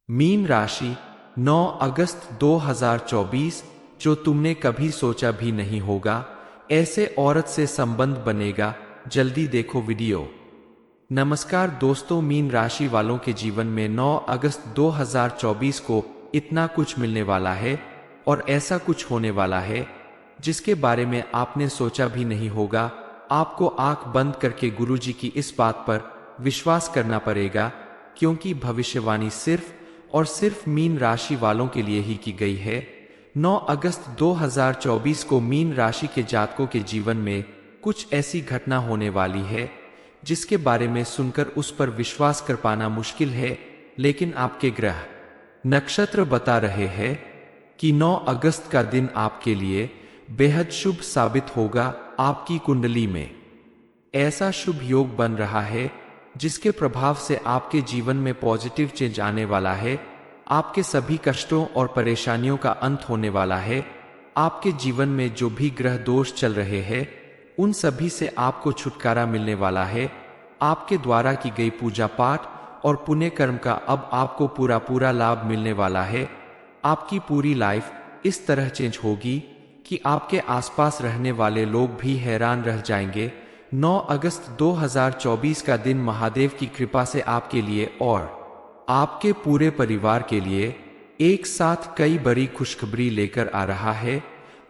Mean राशि 9 अगस्त 2024। जो तुमने कभी सोचा भी नहीं होगा, ऐसे औरत से संबंध बनेगा। जल्दी देखो वीडियो। नमस्कार दोस्तों, मीन राशि वालों के जीवन में 9 अगस्त 2024 को इतना कुछ मिलने वाला है और ऐसा कुछ होने वाला है जिसके बारे में आपने सोचा भी नहीं होगा। आपको आंख बंद करके गुरुजी की इस बात पर विश्वास करना पड़ेगा, क्योंकि भविष्यवाणी सिर्फ और सिर्फ मीन राशि वालों के लिए ही की गई है। 9 अगस्त 2024 को मीन राशि के जातकों के जीवन में कुछ ऐसी घटना होने वाली है जिसके बारे में सुनकर उस पर विश्वास कर पाना मुश्किल है, लेकिन आपके ग्रह नक्षत्र बता रहे हैं कि 9 अगस्त का दिन आपके लिए बेहद शुभ साबित होगा। आपकी कुंडली में ऐसा शुभ योग बन रहा है जिसके प्रभाव से आपके जीवन में पॉजिटिव चेंज आने वाला है। आपके सभी कष्टों और परेशानियों का अंत होने वाला है। आपके जीवन में जो भी ग्रह दोष चल रहे हैं उन सभी से आपको छुटकारा मिलने वाला है। आपके द्वारा की गई पूजा पाठ और पुण्य कर्म का अब आपको पूरा लाभ मिलने वाला है। आपकी पूरी लाइफ इस तरह चेंज होगी कि आपके आसपास रहने वाले लोग भी हैरान रह जाएंगे। 9 अगस्त 2024 का दिन महादेव की कृपा से आपके लिए और आपके पूरे परिवार के लिए एक साथ कई बड़ी खुशखबरी लेकर आ रहा है।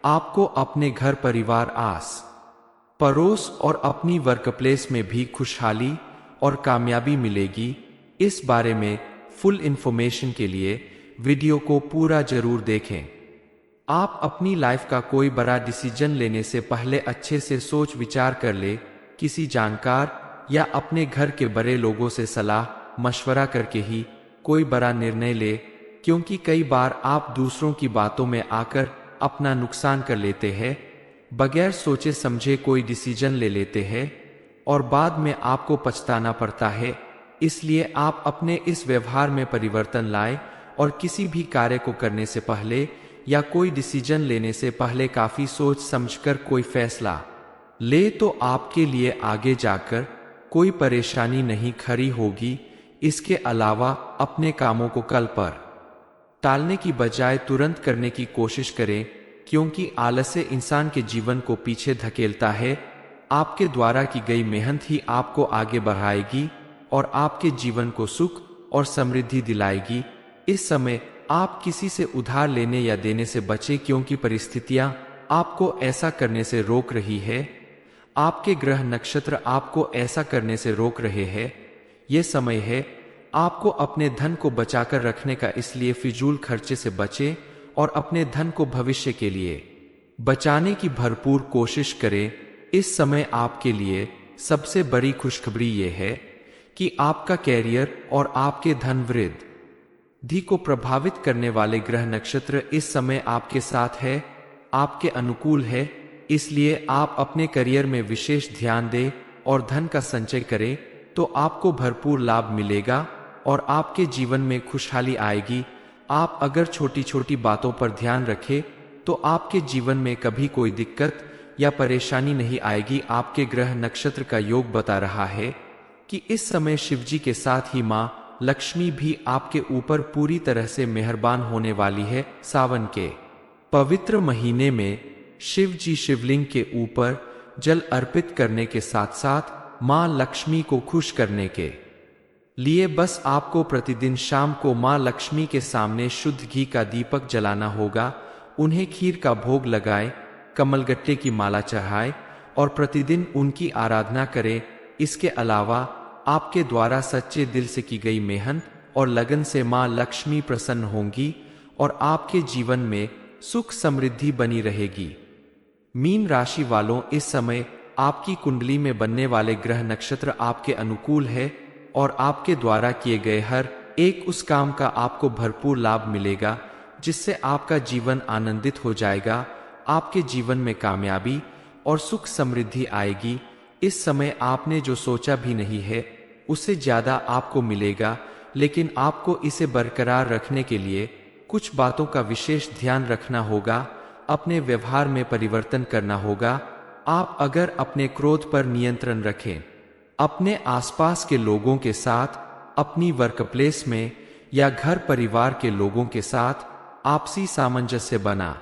आपको अपने घर परिवार, आस पड़ोस और अपनी वर्क प्लेस में भी खुशहाली और कामयाबी मिलेगी। इस बारे में फुल इंफॉर्मेशन के लिए वीडियो को पूरा जरूर देखें। आप अपनी लाइफ का कोई बड़ा डिसीजन लेने से पहले अच्छे से सोच विचार कर ले। किसी जानकार या अपने घर के बड़े लोगों से सलाह मशवरा करके ही कोई बड़ा निर्णय ले, क्योंकि कई बार आप दूसरों की बातों में आकर अपना नुकसान कर लेते हैं। बगैर सोचे समझे कोई डिसीजन ले लेते हैं और बाद में आपको पछताना पड़ता है। इसलिए आप अपने इस व्यवहार में परिवर्तन लाएं और किसी भी कार्य को करने से पहले या कोई डिसीजन लेने से पहले काफी सोच समझकर कोई फैसला ले, तो आपके लिए आगे जाकर कोई परेशानी नहीं खड़ी होगी। इसके अलावा अपने कामों को कल पर टालने की बजाय तुरंत करने की कोशिश करें, क्योंकि आलस्य इंसान के जीवन को पीछे धकेलता है। आपके द्वारा की गई मेहनत ही आपको आगे बढ़ाएगी और आपके जीवन को सुख और समृद्धि दिलाएगी। इस समय आप किसी से उधार लेने या देने से बचें, क्योंकि परिस्थितियां आपको ऐसा करने से रोक रही है। आपके ग्रह नक्षत्र आपको ऐसा करने से रोक रहे हैं। यह समय है आपको अपने धन को बचाकर रखने का, इसलिए फिजूल खर्चे से बचें और अपने धन को भविष्य के लिए बचाने की भरपूर कोशिश करें। इस समय आपके लिए सबसे बड़ी खुशखबरी यह है कि आपका कैरियर और आपके धन वृद्धि को प्रभावित करने वाले ग्रह नक्षत्र इस समय आपके साथ है, आपके अनुकूल है। इसलिए आप अपने करियर में विशेष ध्यान दें और धन का संचय करें, तो आपको भरपूर लाभ मिलेगा और आपके जीवन में खुशहाली आएगी। आप अगर छोटी छोटी बातों पर ध्यान रखें तो आपके जीवन में कभी कोई दिक्कत या परेशानी नहीं आएगी। आपके ग्रह नक्षत्र का योग बता रहा है कि इस समय शिवजी के साथ ही मां लक्ष्मी भी आपके ऊपर पूरी तरह से मेहरबान होने वाली है। सावन के पवित्र महीने में शिव जी शिवलिंग के ऊपर जल अर्पित करने के साथ साथ मां लक्ष्मी को खुश करने के लिए बस आपको प्रतिदिन शाम को मां लक्ष्मी के सामने शुद्ध घी का दीपक जलाना होगा। उन्हें खीर का भोग लगाएं, कमलगट्टे की माला चढ़ाएं और प्रतिदिन उनकी आराधना करें। इसके अलावा आपके द्वारा सच्चे दिल से की गई मेहनत और लगन से मां लक्ष्मी प्रसन्न होंगी और आपके जीवन में सुख समृद्धि बनी रहेगी। मीन राशि वालों, इस समय आपकी कुंडली में बनने वाले ग्रह नक्षत्र आपके अनुकूल है और आपके द्वारा किए गए हर एक उस काम का आपको भरपूर लाभ मिलेगा, जिससे आपका जीवन आनंदित हो जाएगा। आपके जीवन में कामयाबी और सुख समृद्धि आएगी। इस समय आपने जो सोचा भी नहीं है उससे ज्यादा आपको मिलेगा, लेकिन आपको इसे बरकरार रखने के लिए कुछ बातों का विशेष ध्यान रखना होगा। अपने व्यवहार में परिवर्तन करना होगा। आप अगर अपने क्रोध पर नियंत्रण रखें, अपने आसपास के लोगों के साथ, अपनी वर्क प्लेस में या घर परिवार के लोगों के साथ आपसी सामंजस्य बना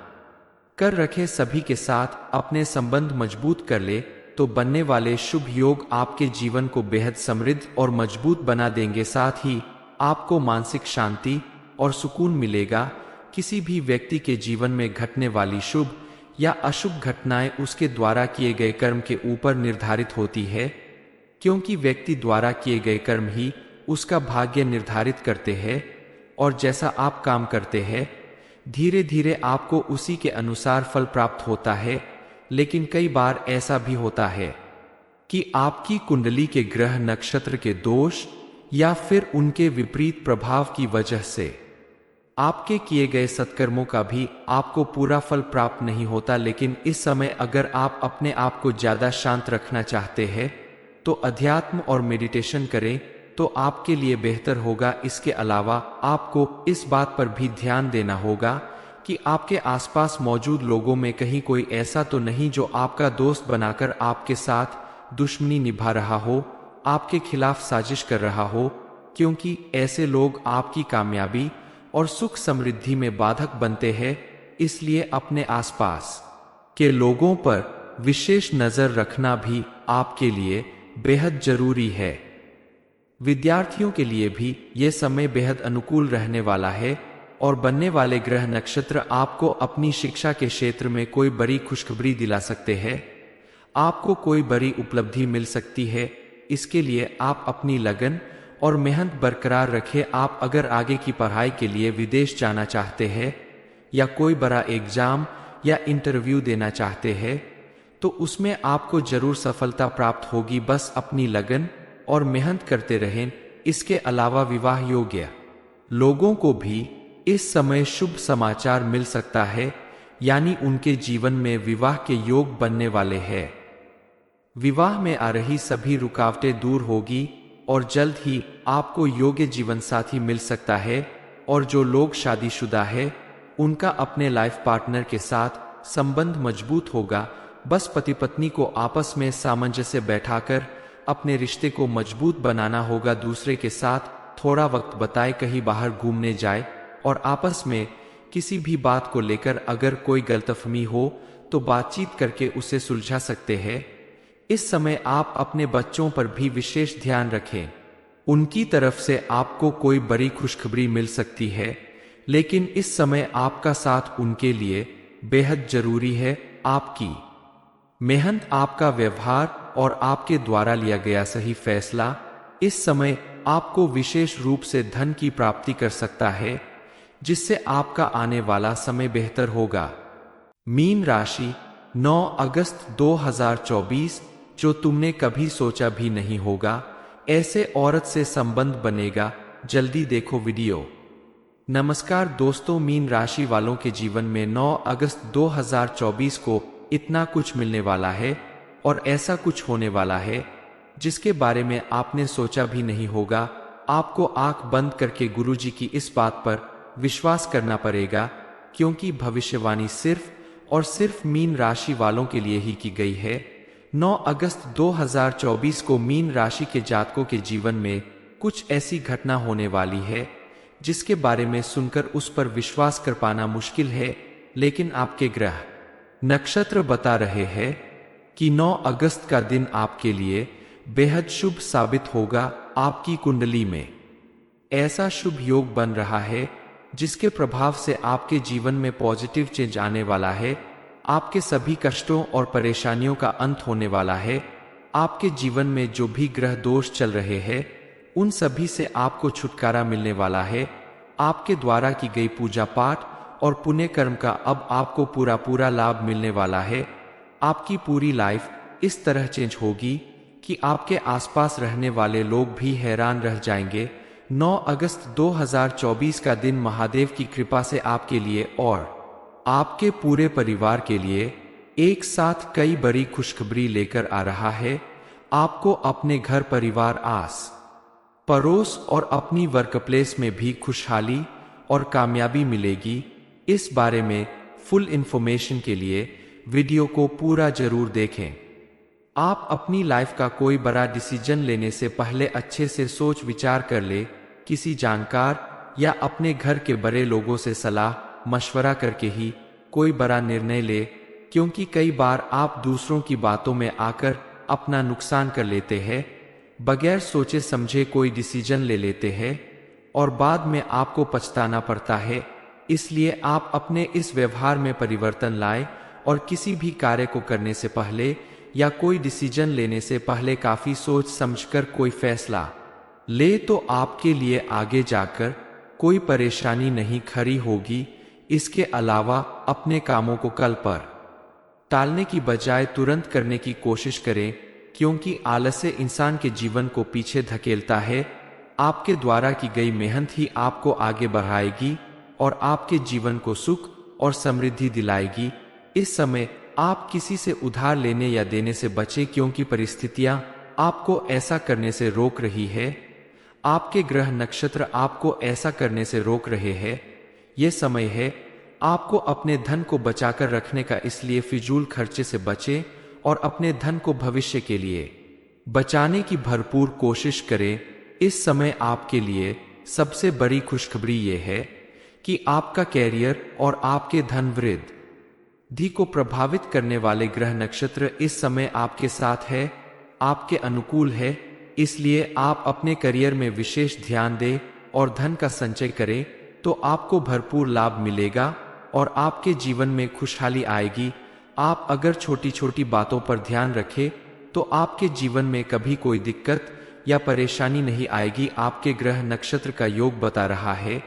कर रखे, सभी के साथ अपने संबंध मजबूत कर ले, तो बनने वाले शुभ योग आपके जीवन को बेहद समृद्ध और मजबूत बना देंगे। साथ ही आपको मानसिक शांति और सुकून मिलेगा। किसी भी व्यक्ति के जीवन में घटने वाली शुभ या अशुभ घटनाएं उसके द्वारा किए गए कर्म के ऊपर निर्धारित होती है, क्योंकि व्यक्ति द्वारा किए गए कर्म ही उसका भाग्य निर्धारित करते हैं, और जैसा आप काम करते हैं धीरे धीरे आपको उसी के अनुसार फल प्राप्त होता है। लेकिन कई बार ऐसा भी होता है कि आपकी कुंडली के ग्रह नक्षत्र के दोष या फिर उनके विपरीत प्रभाव की वजह से आपके किए गए सत्कर्मों का भी आपको पूरा फल प्राप्त नहीं होता। लेकिन इस समय अगर आप अपने आप को ज्यादा शांत रखना चाहते हैं तो अध्यात्म और मेडिटेशन करें तो आपके लिए बेहतर होगा। इसके अलावा आपको इस बात पर भी ध्यान देना होगा कि आपके आसपास मौजूद लोगों में कहीं कोई ऐसा तो नहीं जो आपका दोस्त बनाकर आपके साथ दुश्मनी निभा रहा हो, आपके खिलाफ साजिश कर रहा हो, क्योंकि ऐसे लोग आपकी कामयाबी और सुख समृद्धि में बाधक बनते हैं। इसलिए अपने आसपास के लोगों पर विशेष नजर रखना भी आपके लिए बेहद जरूरी है। विद्यार्थियों के लिए भी यह समय बेहद अनुकूल रहने वाला है और बनने वाले ग्रह नक्षत्र आपको अपनी शिक्षा के क्षेत्र में कोई बड़ी खुशखबरी दिला सकते हैं। आपको कोई बड़ी उपलब्धि मिल सकती है। इसके लिए आप अपनी लगन और मेहनत बरकरार रखें। आप अगर आगे की पढ़ाई के लिए विदेश जाना चाहते हैं या कोई बड़ा एग्जाम या इंटरव्यू देना चाहते हैं तो उसमें आपको जरूर सफलता प्राप्त होगी। बस अपनी लगन और मेहनत करते रहें। इसके अलावा विवाह योग्य लोगों को भी इस समय शुभ समाचार मिल सकता है, यानी उनके जीवन में विवाह के योग बनने वाले हैं। विवाह में आ रही सभी रुकावटें दूर होगी और जल्द ही आपको योग्य जीवन साथी मिल सकता है। और जो लोग शादीशुदा है उनका अपने लाइफ पार्टनर के साथ संबंध मजबूत होगा। बस पति पत्नी को आपस में सामंजस्य बैठाकर अपने रिश्ते को मजबूत बनाना होगा। दूसरे के साथ थोड़ा वक्त बिताए, कहीं बाहर घूमने जाए और आपस में किसी भी बात को लेकर अगर कोई गलतफहमी हो तो बातचीत करके उसे सुलझा सकते हैं। इस समय आप अपने बच्चों पर भी विशेष ध्यान रखें। उनकी तरफ से आपको कोई बड़ी खुशखबरी मिल सकती है, लेकिन इस समय आपका साथ उनके लिए बेहद जरूरी है। आपकी मेहनत, आपका व्यवहार और आपके द्वारा लिया गया सही फैसला इस समय आपको विशेष रूप से धन की प्राप्ति कर सकता है, जिससे आपका आने वाला समय बेहतर होगा। मीन राशि 9 अगस्त 2024, जो तुमने कभी सोचा भी नहीं होगा, ऐसे औरत से संबंध बनेगा। जल्दी देखो वीडियो। नमस्कार दोस्तों, मीन राशि वालों के जीवन में 9 अगस्त 2024 को इतना कुछ मिलने वाला है और ऐसा कुछ होने वाला है जिसके बारे में आपने सोचा भी नहीं होगा। आपको आंख बंद करके गुरुजी की इस बात पर विश्वास करना पड़ेगा, क्योंकि भविष्यवाणी सिर्फ और सिर्फ मीन राशि वालों के लिए ही की गई है। 9 अगस्त 2024 को मीन राशि के जातकों के जीवन में कुछ ऐसी घटना होने वाली है जिसके बारे में सुनकर उस पर विश्वास कर पाना मुश्किल है, लेकिन आपके ग्रह नक्षत्र बता रहे हैं कि 9 अगस्त का दिन आपके लिए बेहद शुभ साबित होगा। आपकी कुंडली में ऐसा शुभ योग बन रहा है जिसके प्रभाव से आपके जीवन में पॉजिटिव चेंज आने वाला है। आपके सभी कष्टों और परेशानियों का अंत होने वाला है। आपके जीवन में जो भी ग्रह दोष चल रहे हैं उन सभी से आपको छुटकारा मिलने वाला है। आपके द्वारा की गई पूजा पाठ और पुण्य कर्म का अब आपको पूरा लाभ मिलने वाला है। आपकी पूरी लाइफ इस तरह चेंज होगी कि आपके आसपास रहने वाले लोग भी हैरान रह जाएंगे। 9 अगस्त 2024 का दिन महादेव की कृपा से आपके लिए और आपके पूरे परिवार के लिए एक साथ कई बड़ी खुशखबरी लेकर आ रहा है। आपको अपने घर परिवार, आस पड़ोस और अपनी वर्कप्लेस में भी खुशहाली और कामयाबी मिलेगी। इस बारे में फुल इंफॉर्मेशन के लिए वीडियो को पूरा जरूर देखें। आप अपनी लाइफ का कोई बड़ा डिसीजन लेने से पहले अच्छे से सोच विचार कर ले। किसी जानकार या अपने घर के बड़े लोगों से सलाह मशवरा करके ही कोई बड़ा निर्णय ले, क्योंकि कई बार आप दूसरों की बातों में आकर अपना नुकसान कर लेते हैं, बगैर सोचे समझे कोई डिसीजन ले लेते हैं और बाद में आपको पछताना पड़ता है। इसलिए आप अपने इस व्यवहार में परिवर्तन लाएं और किसी भी कार्य को करने से पहले या कोई डिसीजन लेने से पहले काफी सोच समझकर कोई फैसला ले, तो आपके लिए आगे जाकर कोई परेशानी नहीं खड़ी होगी। इसके अलावा अपने कामों को कल पर टालने की बजाय तुरंत करने की कोशिश करें, क्योंकि आलस्य इंसान के जीवन को पीछे धकेलता है। आपके द्वारा की गई मेहनत ही आपको आगे बढ़ाएगी और आपके जीवन को सुख और समृद्धि दिलाएगी। इस समय आप किसी से उधार लेने या देने से बचें, क्योंकि परिस्थितियां आपको ऐसा करने से रोक रही है। आपके ग्रह नक्षत्र आपको ऐसा करने से रोक रहे हैं। यह समय है आपको अपने धन को बचाकर रखने का, इसलिए फिजूल खर्चे से बचें और अपने धन को भविष्य के लिए बचाने की भरपूर कोशिश करें। इस समय आपके लिए सबसे बड़ी खुशखबरी यह है कि आपका कैरियर और आपके धन वृद्धि को प्रभावित करने वाले ग्रह नक्षत्र इस समय आपके साथ है, आपके अनुकूल है। इसलिए आप अपने करियर में विशेष ध्यान दें और धन का संचय करें, तो आपको भरपूर लाभ मिलेगा और आपके जीवन में खुशहाली आएगी। आप अगर छोटी छोटी बातों पर ध्यान रखें तो आपके जीवन में कभी कोई दिक्कत या परेशानी नहीं आएगी। आपके ग्रह नक्षत्र का योग बता रहा है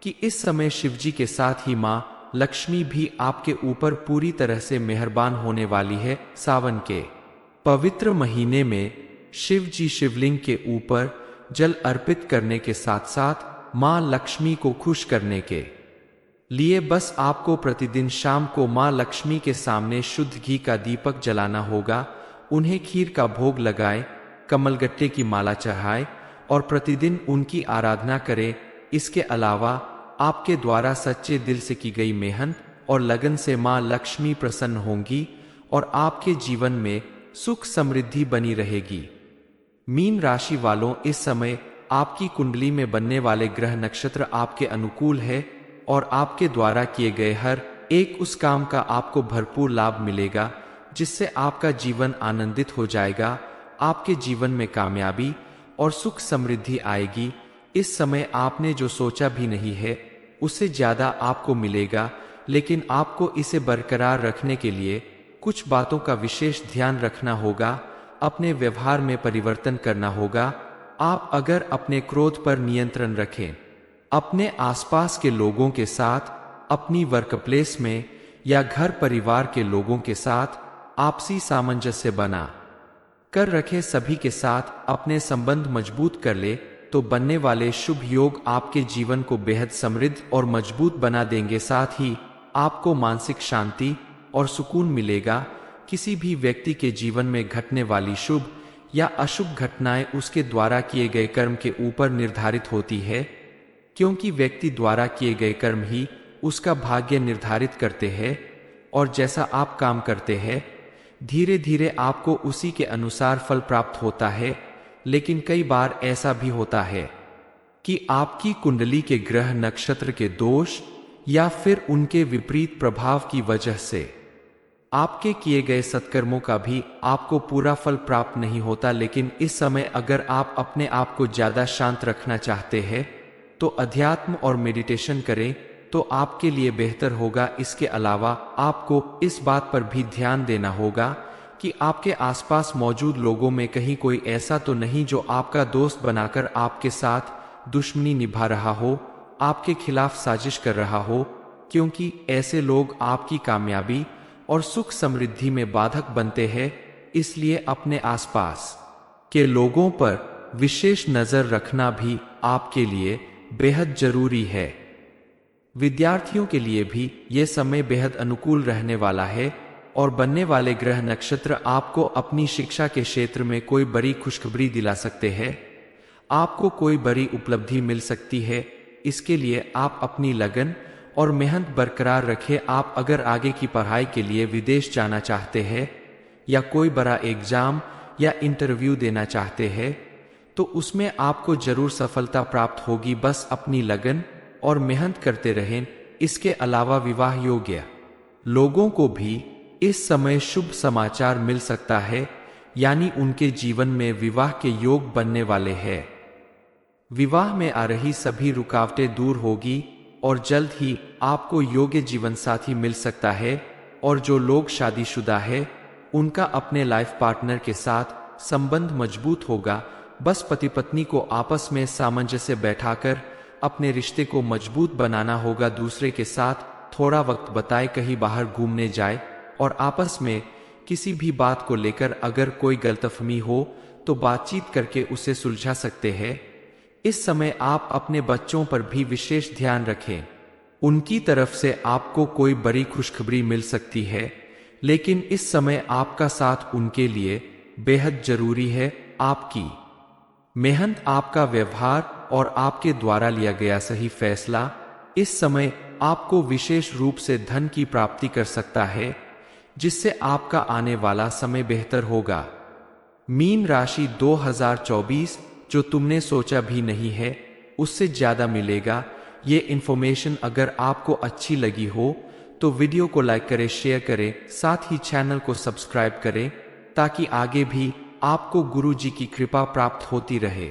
कि इस समय शिवजी के साथ ही मां लक्ष्मी भी आपके ऊपर पूरी तरह से मेहरबान होने वाली है। सावन के पवित्र महीने में शिव जी शिवलिंग के ऊपर जल अर्पित करने के साथ साथ मां लक्ष्मी को खुश करने के लिए बस आपको प्रतिदिन शाम को मां लक्ष्मी के सामने शुद्ध घी का दीपक जलाना होगा। उन्हें खीर का भोग लगाएं, कमलगट्टे की माला चढ़ाएं और प्रतिदिन उनकी आराधना करें। इसके अलावा आपके द्वारा सच्चे दिल से की गई मेहनत और लगन से मां लक्ष्मी प्रसन्न होंगी और आपके जीवन में सुख समृद्धि बनी रहेगी। मीन राशि वालों, इस समय आपकी कुंडली में बनने वाले ग्रह नक्षत्र आपके अनुकूल है और आपके द्वारा किए गए हर एक उस काम का आपको भरपूर लाभ मिलेगा, जिससे आपका जीवन आनंदित हो जाएगा। आपके जीवन में कामयाबी और सुख समृद्धि आएगी। इस समय आपने जो सोचा भी नहीं है उससे ज्यादा आपको मिलेगा, लेकिन आपको इसे बरकरार रखने के लिए कुछ बातों का विशेष ध्यान रखना होगा। अपने व्यवहार में परिवर्तन करना होगा। आप अगर अपने क्रोध पर नियंत्रण रखें, अपने आसपास के लोगों के साथ, अपनी वर्कप्लेस में या घर परिवार के लोगों के साथ आपसी सामंजस्य बना कर रखें, सभी के साथ अपने संबंध मजबूत कर ले, तो बनने वाले शुभ योग आपके जीवन को बेहद समृद्ध और मजबूत बना देंगे। साथ ही आपको मानसिक शांति और सुकून मिलेगा। किसी भी व्यक्ति के जीवन में घटने वाली शुभ या अशुभ घटनाएं उसके द्वारा किए गए कर्म के ऊपर निर्धारित होती है, क्योंकि व्यक्ति द्वारा किए गए कर्म ही उसका भाग्य निर्धारित करते हैं और जैसा आप काम करते हैं धीरे धीरे आपको उसी के अनुसार फल प्राप्त होता है। लेकिन कई बार ऐसा भी होता है कि आपकी कुंडली के ग्रह नक्षत्र के दोष या फिर उनके विपरीत प्रभाव की वजह से आपके किए गए सत्कर्मों का भी आपको पूरा फल प्राप्त नहीं होता। लेकिन इस समय अगर आप अपने आप को ज्यादा शांत रखना चाहते हैं तो अध्यात्म और मेडिटेशन करें, तो आपके लिए बेहतर होगा। इसके अलावा आपको इस बात पर भी ध्यान देना होगा कि आपके आसपास मौजूद लोगों में कहीं कोई ऐसा तो नहीं जो आपका दोस्त बनाकर आपके साथ दुश्मनी निभा रहा हो, आपके खिलाफ साजिश कर रहा हो, क्योंकि ऐसे लोग आपकी कामयाबी और सुख समृद्धि में बाधक बनते हैं। इसलिए अपने आसपास के लोगों पर विशेष नजर रखना भी आपके लिए बेहद जरूरी है। विद्यार्थियों के लिए भी यह समय बेहद अनुकूल रहने वाला है और बनने वाले ग्रह नक्षत्र आपको अपनी शिक्षा के क्षेत्र में कोई बड़ी खुशखबरी दिला सकते हैं। आपको कोई बड़ी उपलब्धि मिल सकती है। इसके लिए आप अपनी लगन और मेहनत बरकरार रखें। आप अगर आगे की पढ़ाई के लिए विदेश जाना चाहते हैं या कोई बड़ा एग्जाम या इंटरव्यू देना चाहते हैं तो उसमें आपको जरूर सफलता प्राप्त होगी। बस अपनी लगन और मेहनत करते रहें। इसके अलावा विवाह योग्य लोगों को भी इस समय शुभ समाचार मिल सकता है, यानी उनके जीवन में विवाह के योग बनने वाले हैं। विवाह में आ रही सभी रुकावटें दूर होगी और जल्द ही आपको योग्य जीवन साथी मिल सकता है। और जो लोग शादीशुदा है उनका अपने लाइफ पार्टनर के साथ संबंध मजबूत होगा। बस पति पत्नी को आपस में सामंजस्य बैठाकर अपने रिश्ते को मजबूत बनाना होगा। दूसरे के साथ थोड़ा वक्त बिताए, कहीं बाहर घूमने जाए और आपस में किसी भी बात को लेकर अगर कोई गलतफहमी हो तो बातचीत करके उसे सुलझा सकते हैं। इस समय आप अपने बच्चों पर भी विशेष ध्यान रखें। उनकी तरफ से आपको कोई बड़ी खुशखबरी मिल सकती है, लेकिन इस समय आपका साथ उनके लिए बेहद जरूरी है। आपकी मेहनत, आपका व्यवहार और आपके द्वारा लिया गया सही फैसला इस समय आपको विशेष रूप से धन की प्राप्ति कर सकता है, जिससे आपका आने वाला समय बेहतर होगा। मीन राशि 2024 जो तुमने सोचा भी नहीं है उससे ज्यादा मिलेगा। ये इन्फॉर्मेशन अगर आपको अच्छी लगी हो तो वीडियो को लाइक करें, शेयर करें, साथ ही चैनल को सब्सक्राइब करें ताकि आगे भी आपको गुरु जी की कृपा प्राप्त होती रहे।